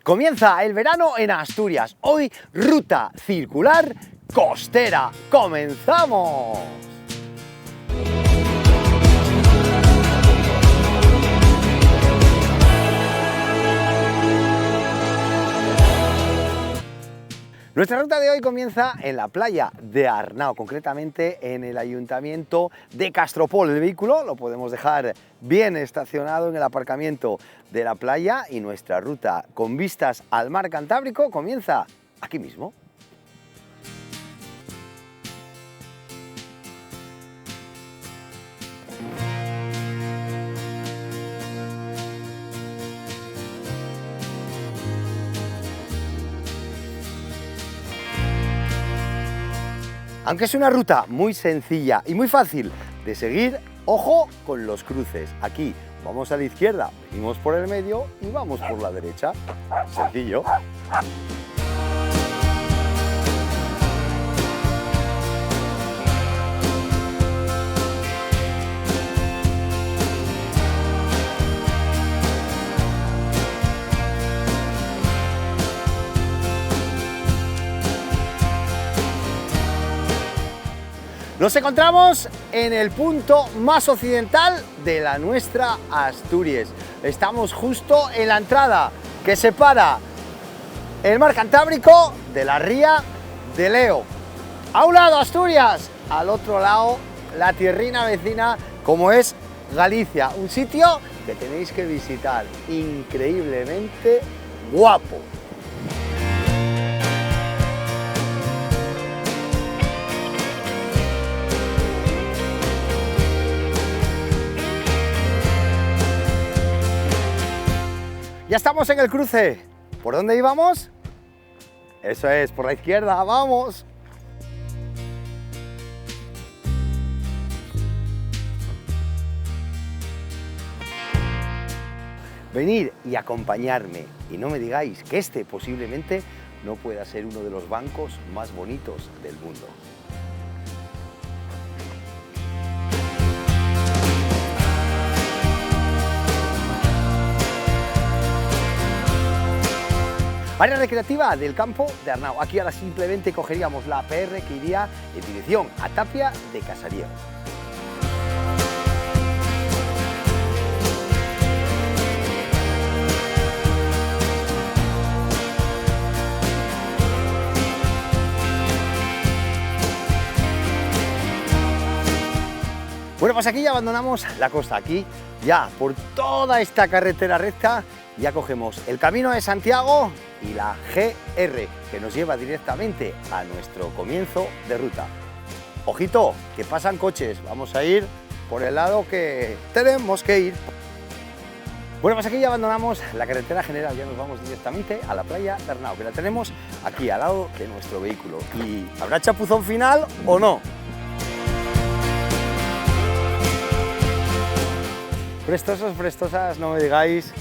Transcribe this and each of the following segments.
Comienza el verano en Asturias. Hoy, ruta circular costera. ¡Comenzamos! Nuestra ruta de hoy comienza en la playa de Arnao, concretamente en el ayuntamiento de Castropol. El vehículo lo podemos dejar bien estacionado en el aparcamiento de la playa y nuestra ruta con vistas al mar Cantábrico comienza aquí mismo. Aunque es una ruta muy sencilla y muy fácil de seguir, ojo con los cruces. Aquí vamos a la izquierda, venimos por el medio y vamos por la derecha. Sencillo. Nos encontramos en el punto más occidental de la nuestra Asturias. Estamos justo en la entrada que separa el mar Cantábrico de la ría de Leo. A un lado Asturias, al otro lado la tierrina vecina como es Galicia. Un sitio que tenéis que visitar, increíblemente guapo. Ya estamos en el cruce. ¿Por dónde íbamos? Eso es, por la izquierda, ¡vamos! Venid y acompañarme y no me digáis que este posiblemente no pueda ser uno de los bancos más bonitos del mundo. Área recreativa del campo de Arnao. Aquí ahora simplemente cogeríamos la PR que iría en dirección a Tapia de Casarío. Bueno, pues aquí ya abandonamos la costa. Aquí ya por toda esta carretera recta ya cogemos el Camino de Santiago y la GR, que nos lleva directamente a nuestro comienzo de ruta. Ojito, que pasan coches, vamos a ir por el lado que tenemos que ir. Bueno, pues aquí ya abandonamos la carretera general, ya nos vamos directamente a la playa de Arnao, que la tenemos aquí al lado de nuestro vehículo. ¿Y habrá chapuzón final o no? Prestosos, prestosas, no me digáis.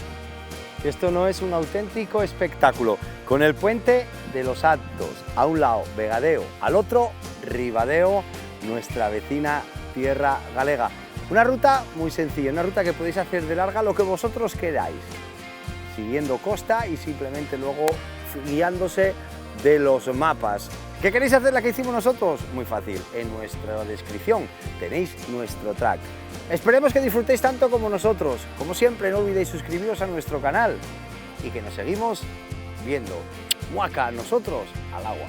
Esto no es un auténtico espectáculo. Con el puente de los Actos, a un lado Vegadeo, al otro Ribadeo, nuestra vecina tierra galega. Una ruta muy sencilla, una ruta que podéis hacer de larga lo que vosotros queráis, siguiendo costa y simplemente luego guiándose de los mapas. ¿Qué queréis hacer la que hicimos nosotros? Muy fácil, en nuestra descripción tenéis nuestro track. Esperemos que disfrutéis tanto como nosotros. Como siempre, no olvidéis suscribiros a nuestro canal y que nos seguimos viendo. Muaca, nosotros al agua.